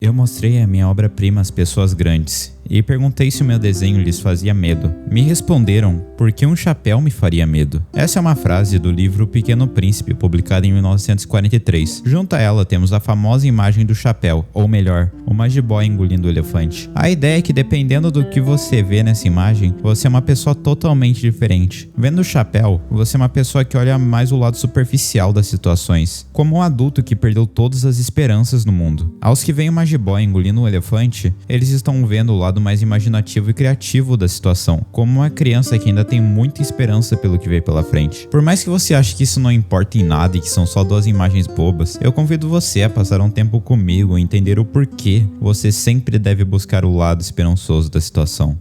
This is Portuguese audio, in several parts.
Eu mostrei a minha obra-prima às pessoas grandes e perguntei se o meu desenho lhes fazia medo. Me responderam, porque um chapéu me faria medo. Essa é uma frase do livro O Pequeno Príncipe, publicado em 1943. Junto a ela temos a famosa imagem do chapéu, ou melhor, o Majibói engolindo o elefante. A ideia é que dependendo do que você vê nessa imagem, você é uma pessoa totalmente diferente. Vendo o chapéu, você é uma pessoa que olha mais o lado superficial das situações, como um adulto que perdeu todas as esperanças no mundo. Aos que veem o Majibói engolindo um elefante, eles estão vendo o lado mais imaginativo e criativo da situação, como uma criança que ainda tem muita esperança pelo que vem pela frente. Por mais que você ache que isso não importa em nada e que são só duas imagens bobas, eu convido você a passar um tempo comigo e entender o porquê você sempre deve buscar o lado esperançoso da situação.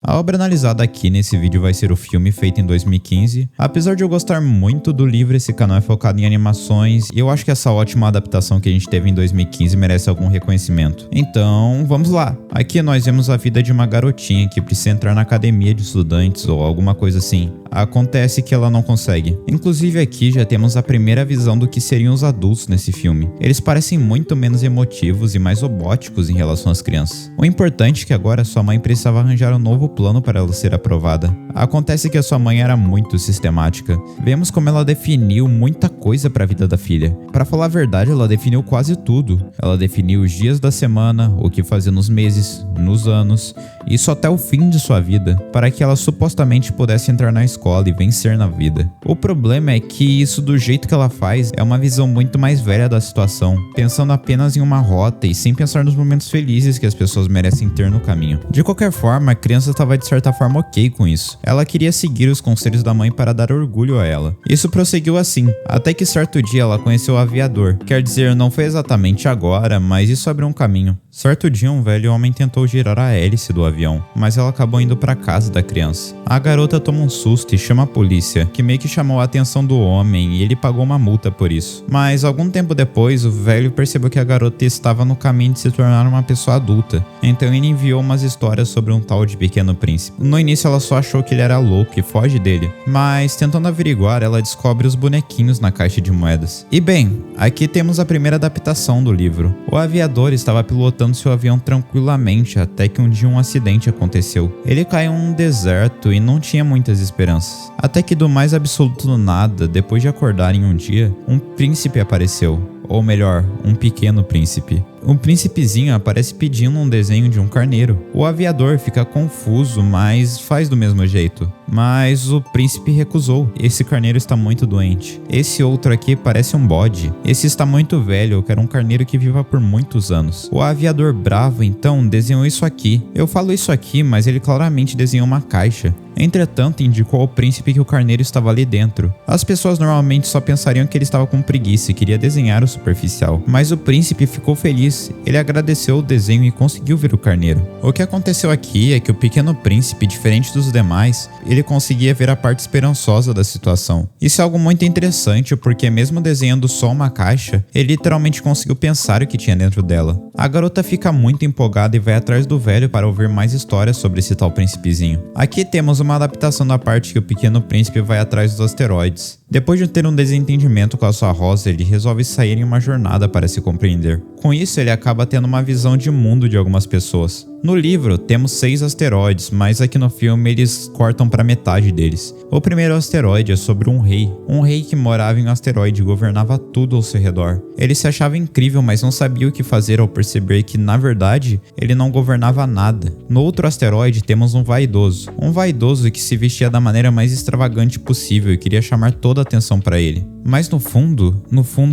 A obra analisada aqui nesse vídeo vai ser o filme feito em 2015. Apesar de eu gostar muito do livro, esse canal é focado em animações e eu acho que essa ótima adaptação que a gente teve em 2015 merece algum reconhecimento. Então, vamos lá! Aqui nós vemos a vida de uma garotinha que precisa entrar na academia de estudantes ou alguma coisa assim. Acontece que ela não consegue. Inclusive aqui já temos a primeira visão do que seriam os adultos nesse filme. Eles parecem muito menos emotivos e mais robóticos em relação às crianças. O importante é que agora sua mãe precisava arranjar um novo plano para ela ser aprovada. Acontece que a sua mãe era muito sistemática. Vemos como ela definiu muita coisa para a vida da filha. Para falar a verdade, ela definiu quase tudo. Ela definiu os dias da semana, o que fazer nos meses, nos anos, isso até o fim de sua vida, para que ela supostamente pudesse entrar na escola e vencer na vida. O problema é que isso do jeito que ela faz é uma visão muito mais velha da situação, pensando apenas em uma rota e sem pensar nos momentos felizes que as pessoas merecem ter no caminho. De qualquer forma, a criança estava de certa forma ok com isso. Ela queria seguir os conselhos da mãe para dar orgulho a ela. Isso prosseguiu assim, até que certo dia ela conheceu o aviador. Quer dizer, não foi exatamente agora, mas isso abriu um caminho. Certo dia um velho homem tentou girar a hélice do avião, mas ela acabou indo para casa da criança. A garota toma um susto e chama a polícia, que meio que chamou a atenção do homem e ele pagou uma multa por isso. Mas algum tempo depois, o velho percebeu que a garota estava no caminho de se tornar uma pessoa adulta. Então ele enviou umas histórias sobre um tal de Pequeno Príncipe. No início ela só achou que ele era louco e foge dele, mas tentando averiguar, ela descobre os bonequinhos na caixa de moedas. E bem, aqui temos a primeira adaptação do livro. O aviador estava pilotando seu avião tranquilamente até que um dia um acidente aconteceu. Ele caiu em um deserto e não tinha muitas esperanças. Até que do mais absoluto do nada, depois de acordar em um dia, um príncipe apareceu. Ou melhor, um pequeno príncipe. Um príncipezinho aparece pedindo um desenho de um carneiro. O aviador fica confuso, mas faz do mesmo jeito. Mas o príncipe recusou. Esse carneiro está muito doente. Esse outro aqui parece um bode. Esse está muito velho, eu quero um carneiro que viva por muitos anos. O aviador bravo então desenhou isso aqui. Eu falo isso aqui, mas ele claramente desenhou uma caixa. Entretanto, indicou ao príncipe que o carneiro estava ali dentro. As pessoas normalmente só pensariam que ele estava com preguiça e queria desenhar o superficial. Mas o príncipe ficou feliz. Ele agradeceu o desenho e conseguiu ver o carneiro. O que aconteceu aqui é que o pequeno príncipe, diferente dos demais, ele conseguia ver a parte esperançosa da situação. Isso é algo muito interessante porque mesmo desenhando só uma caixa, ele literalmente conseguiu pensar o que tinha dentro dela. A garota fica muito empolgada e vai atrás do velho para ouvir mais histórias sobre esse tal príncipezinho. Aqui temos uma adaptação da parte que o pequeno príncipe vai atrás dos asteroides. Depois de ter um desentendimento com a sua rosa, ele resolve sair em uma jornada para se compreender. Com isso, ele acaba tendo uma visão de mundo de algumas pessoas. No livro, temos 6 asteroides, mas aqui no filme eles cortam para metade deles. O primeiro asteroide é sobre um rei que morava em um asteroide e governava tudo ao seu redor. Ele se achava incrível, mas não sabia o que fazer ao perceber que, na verdade, ele não governava nada. No outro asteroide, temos um vaidoso que se vestia da maneira mais extravagante possível e queria chamar toda a atenção para ele. Mas no fundo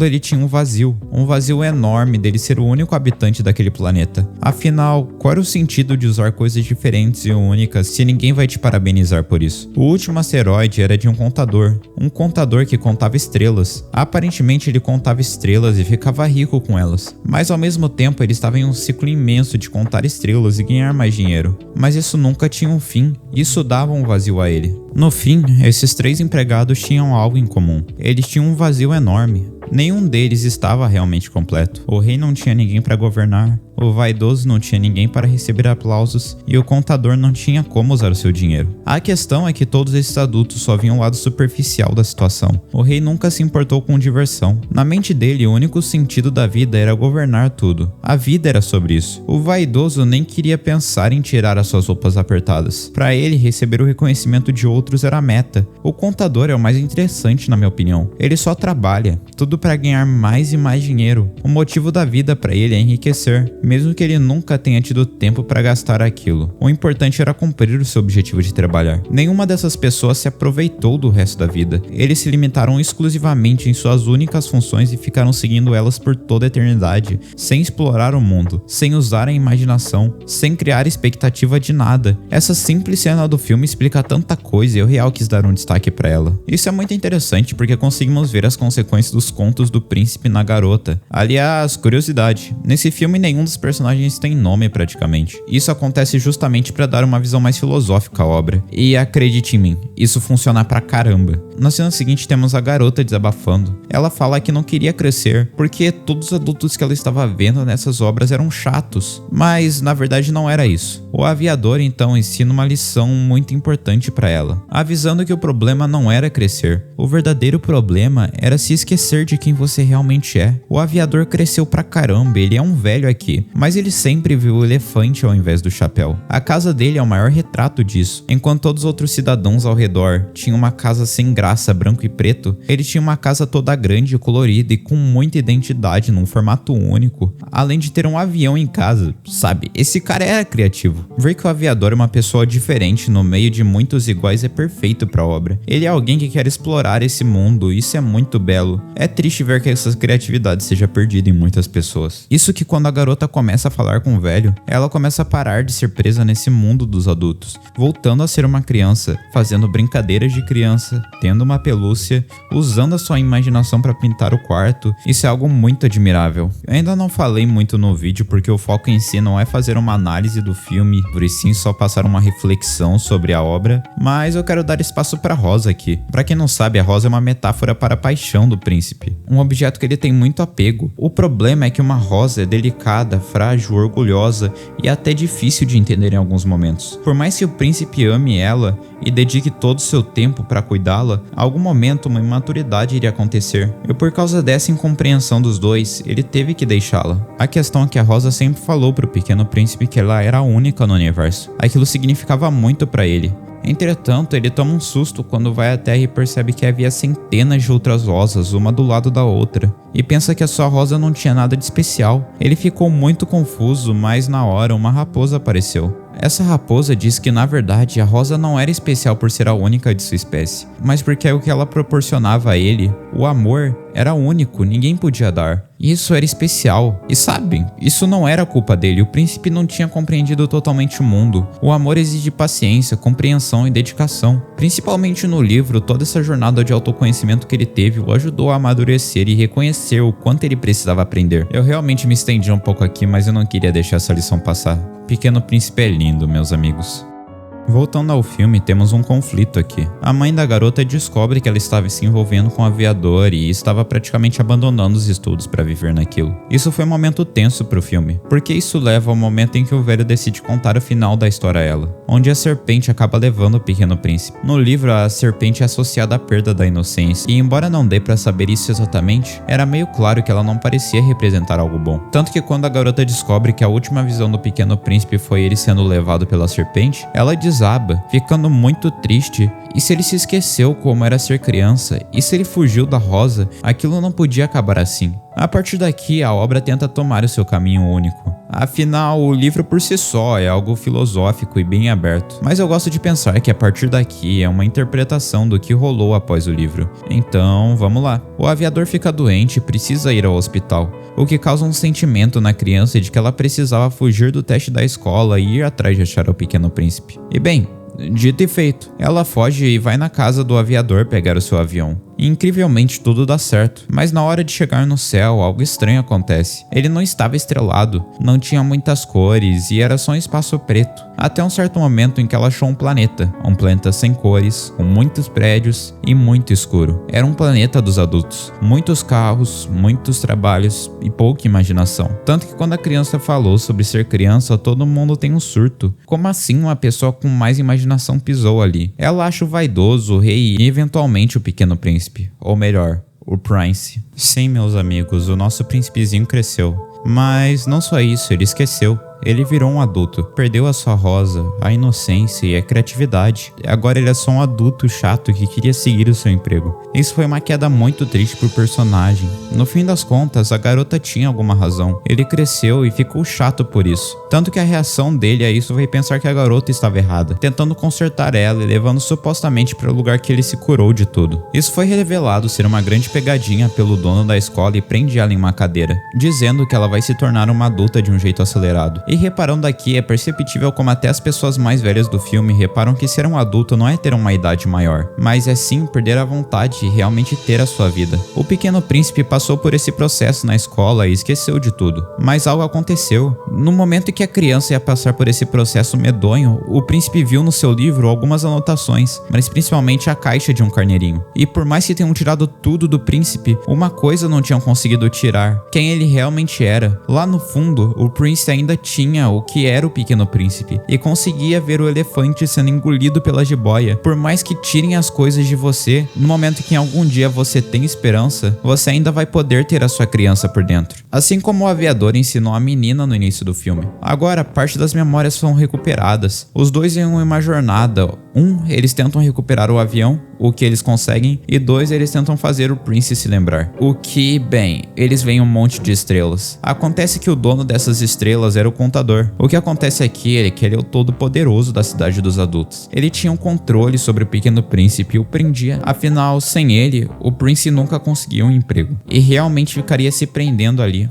ele tinha um vazio enorme dele ser o único habitante daquele planeta. Afinal, qual era o sentido de usar coisas diferentes e únicas se ninguém vai te parabenizar por isso? O último asteroide era de um contador que contava estrelas. Aparentemente ele contava estrelas e ficava rico com elas, mas ao mesmo tempo ele estava em um ciclo imenso de contar estrelas e ganhar mais dinheiro. Mas isso nunca tinha um fim, isso dava um vazio a ele. No fim, esses 3 empregados tinham algo em comum. Eles tinham um vazio enorme. Nenhum deles estava realmente completo. O rei não tinha ninguém para governar, o vaidoso não tinha ninguém para receber aplausos e o contador não tinha como usar o seu dinheiro. A questão é que todos esses adultos só viam o lado superficial da situação. O rei nunca se importou com diversão. Na mente dele, o único sentido da vida era governar tudo. A vida era sobre isso. O vaidoso nem queria pensar em tirar as suas roupas apertadas. Para ele, receber o reconhecimento de outros era a meta. O contador é o mais interessante, na minha opinião. Ele só trabalha, tudo para ganhar mais e mais dinheiro. O motivo da vida para ele é enriquecer, mesmo que ele nunca tenha tido tempo para gastar aquilo. O importante era cumprir o seu objetivo de trabalhar. Nenhuma dessas pessoas se aproveitou do resto da vida. Eles se limitaram exclusivamente em suas únicas funções e ficaram seguindo elas por toda a eternidade, sem explorar o mundo, sem usar a imaginação, sem criar expectativa de nada. Essa simples cena do filme explica tanta coisa e eu real quis dar um destaque para ela. Isso é muito interessante porque conseguimos ver as consequências dos contos do príncipe na garota. Aliás, curiosidade, nesse filme nenhum dos personagens tem nome praticamente. Isso acontece justamente para dar uma visão mais filosófica à obra. E acredite em mim, isso funciona pra caramba. Na cena seguinte temos a garota desabafando. Ela fala que não queria crescer porque todos os adultos que ela estava vendo nessas obras eram chatos. Mas na verdade não era isso. O aviador então ensina uma lição muito importante para ela, avisando que o problema não era crescer. O verdadeiro problema era se esquecer de quem você realmente é. O aviador cresceu pra caramba, ele é um velho aqui, mas ele sempre viu o elefante ao invés do chapéu. A casa dele é o maior retrato disso. Enquanto todos os outros cidadãos ao redor tinham uma casa sem graça, branco e preto, ele tinha uma casa toda grande, colorida e com muita identidade num formato único, além de ter um avião em casa, sabe? Esse cara era criativo. Ver que o aviador é uma pessoa diferente no meio de muitos iguais é perfeito pra obra. Ele é alguém que quer explorar esse mundo, isso é muito belo. É triste ver que essa criatividade seja perdida em muitas pessoas. Isso que quando a garota começa a falar com o velho, ela começa a parar de ser presa nesse mundo dos adultos, voltando a ser uma criança, fazendo brincadeiras de criança, tendo uma pelúcia, usando a sua imaginação para pintar o quarto. Isso é algo muito admirável. Eu ainda não falei muito no vídeo porque o foco em si não é fazer uma análise do filme, por sim só passar uma reflexão sobre a obra, mas eu quero dar espaço para Rosa aqui. Para quem não sabe, a Rosa é uma metáfora para a paixão do príncipe, um objeto que ele tem muito apego. O problema é que uma rosa é delicada, frágil, orgulhosa e até difícil de entender em alguns momentos. Por mais que o príncipe ame ela e dedique todo o seu tempo para cuidá-la, a algum momento uma imaturidade iria acontecer, e por causa dessa incompreensão dos dois, ele teve que deixá-la. A questão é que a Rosa sempre falou pro pequeno príncipe que ela era a única no universo. Aquilo significava muito para ele. Entretanto, ele toma um susto quando vai à Terra e percebe que havia centenas de outras rosas, uma do lado da outra, e pensa que a sua rosa não tinha nada de especial. Ele ficou muito confuso, mas na hora uma raposa apareceu. Essa raposa diz que na verdade a rosa não era especial por ser a única de sua espécie, mas porque o que ela proporcionava a ele, o amor, era único, ninguém podia dar. Isso era especial. E sabem, isso não era culpa dele, o príncipe não tinha compreendido totalmente o mundo. O amor exige paciência, compreensão e dedicação. Principalmente no livro, toda essa jornada de autoconhecimento que ele teve o ajudou a amadurecer e reconhecer o quanto ele precisava aprender. Eu realmente me estendi um pouco aqui, mas eu não queria deixar essa lição passar. Pequeno Príncipe é lindo, meus amigos. Voltando ao filme, temos um conflito aqui. A mãe da garota descobre que ela estava se envolvendo com um aviador e estava praticamente abandonando os estudos para viver naquilo. Isso foi um momento tenso pro filme, porque isso leva ao momento em que o velho decide contar o final da história a ela, onde a serpente acaba levando o pequeno príncipe. No livro, a serpente é associada à perda da inocência, e embora não dê para saber isso exatamente, era meio claro que ela não parecia representar algo bom. Tanto que quando a garota descobre que a última visão do pequeno príncipe foi ele sendo levado pela serpente, ela desaba, ficando muito triste. E se ele se esqueceu como era ser criança, e se ele fugiu da rosa, aquilo não podia acabar assim. A partir daqui, a obra tenta tomar o seu caminho único. Afinal, o livro por si só é algo filosófico e bem aberto, mas eu gosto de pensar que a partir daqui é uma interpretação do que rolou após o livro. Então, vamos lá. O aviador fica doente e precisa ir ao hospital, o que causa um sentimento na criança de que ela precisava fugir do teste da escola e ir atrás de achar o pequeno príncipe. E bem, dito e feito, ela foge e vai na casa do aviador pegar o seu avião. e incrivelmente tudo dá certo. Mas na hora de chegar no céu, algo estranho acontece. Ele não estava estrelado, não tinha muitas cores e era só um espaço preto. Até um certo momento em que ela achou um planeta sem cores, com muitos prédios e muito escuro. Era um planeta dos adultos, muitos carros, muitos trabalhos e pouca imaginação. Tanto que quando a criança falou sobre ser criança, todo mundo tem um surto. Como assim uma pessoa com mais imaginação pisou ali? Ela acha o vaidoso, o rei e eventualmente o pequeno príncipe, ou melhor, o Prince. Sim, meus amigos, o nosso príncipezinho cresceu. Mas não só isso, ele esqueceu. Ele virou um adulto, perdeu a sua rosa, a inocência e a criatividade. Agora ele é só um adulto chato que queria seguir o seu emprego. Isso foi uma queda muito triste pro personagem. No fim das contas, a garota tinha alguma razão. Ele cresceu e ficou chato por isso. Tanto que a reação dele a isso foi pensar que a garota estava errada, tentando consertar ela e levando supostamente para o lugar que ele se curou de tudo. Isso foi revelado ser uma grande pegadinha pelo dono da escola e prende ela em uma cadeira, dizendo que ela vai se tornar uma adulta de um jeito acelerado. E reparando aqui, é perceptível como até as pessoas mais velhas do filme reparam que ser um adulto não é ter uma idade maior, mas é sim perder a vontade de realmente ter a sua vida. O pequeno príncipe passou por esse processo na escola e esqueceu de tudo, mas algo aconteceu. No momento em que a criança ia passar por esse processo medonho, o príncipe viu no seu livro algumas anotações, mas principalmente a caixa de um carneirinho. E por mais que tenham tirado tudo do príncipe, uma coisa não tinham conseguido tirar: quem ele realmente era. Lá no fundo, o príncipe ainda tinha o que era o pequeno príncipe e conseguia ver o elefante sendo engolido pela jiboia. Por mais que tirem as coisas de você, no momento que em algum dia você tem esperança, você ainda vai poder ter a sua criança por dentro. Assim como o aviador ensinou a menina no início do filme. Agora, parte das memórias são recuperadas. Os dois em uma jornada. Eles tentam recuperar o avião, o que eles conseguem, e 2, eles tentam fazer o Prince se lembrar. O que, bem, eles veem um monte de estrelas. Acontece que o dono dessas estrelas era o contador. O que acontece aqui é que ele é o todo poderoso da cidade dos adultos. Ele tinha um controle sobre o pequeno príncipe e o prendia. Afinal, sem ele, o Prince nunca conseguia um emprego e realmente ficaria se prendendo ali.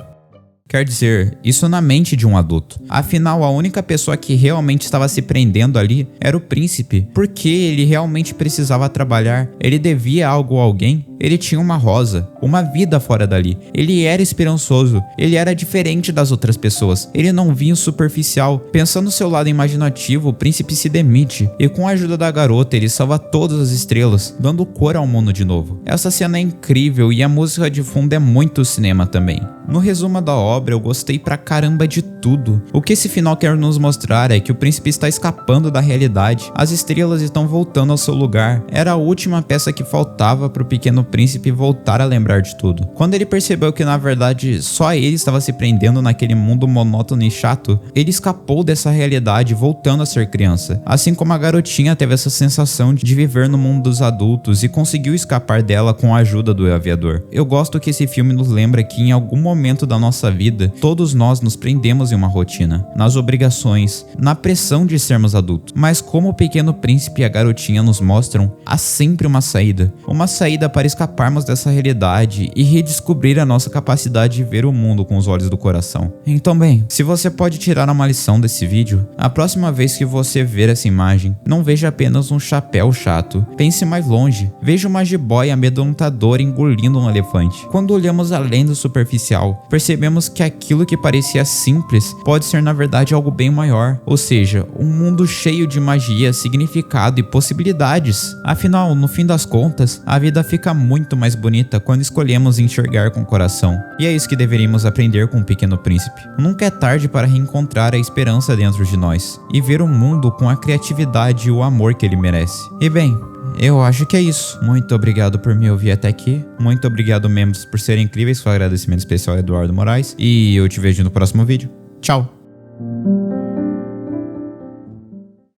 Quer dizer, isso na mente de um adulto. Afinal, a única pessoa que realmente estava se prendendo ali era o príncipe, porque ele realmente precisava trabalhar, ele devia algo a alguém, ele tinha uma rosa, uma vida fora dali, ele era esperançoso, ele era diferente das outras pessoas, ele não vinha superficial. Pensando no seu lado imaginativo, o príncipe se demite e com a ajuda da garota ele salva todas as estrelas, dando cor ao mundo de novo. Essa cena é incrível e a música de fundo é muito cinema também. No resumo da obra, eu gostei pra caramba de tudo. O que esse final quer nos mostrar é que o príncipe está escapando da realidade. As estrelas estão voltando ao seu lugar. Era a última peça que faltava pro pequeno príncipe voltar a lembrar de tudo. Quando ele percebeu que na verdade só ele estava se prendendo naquele mundo monótono e chato, ele escapou dessa realidade voltando a ser criança. Assim como a garotinha teve essa sensação de viver no mundo dos adultos e conseguiu escapar dela com a ajuda do aviador. Eu gosto que esse filme nos lembra que em algum momento da nossa vida, todos nós nos prendemos em uma rotina, nas obrigações, na pressão de sermos adultos. Mas como o pequeno príncipe e a garotinha nos mostram, há sempre uma saída para escaparmos dessa realidade e redescobrir a nossa capacidade de ver o mundo com os olhos do coração. Então bem, se você pode tirar uma lição desse vídeo, a próxima vez que você ver essa imagem, não veja apenas um chapéu chato, pense mais longe, veja uma jiboia amedrontadora engolindo um elefante. Quando olhamos além do superficial, percebemos que aquilo que parecia simples pode ser na verdade algo bem maior, ou seja, um mundo cheio de magia, significado e possibilidades. Afinal, no fim das contas, a vida fica muito mais bonita quando escolhemos enxergar com o coração. E é isso que deveríamos aprender com o Pequeno Príncipe. Nunca é tarde para reencontrar a esperança dentro de nós e ver o mundo com a criatividade e o amor que ele merece. E bem, eu acho que é isso. Muito obrigado por me ouvir até aqui. Muito obrigado, membros, por serem incríveis. Foi um agradecimento especial ao Eduardo Moraes. E eu te vejo no próximo vídeo. Tchau!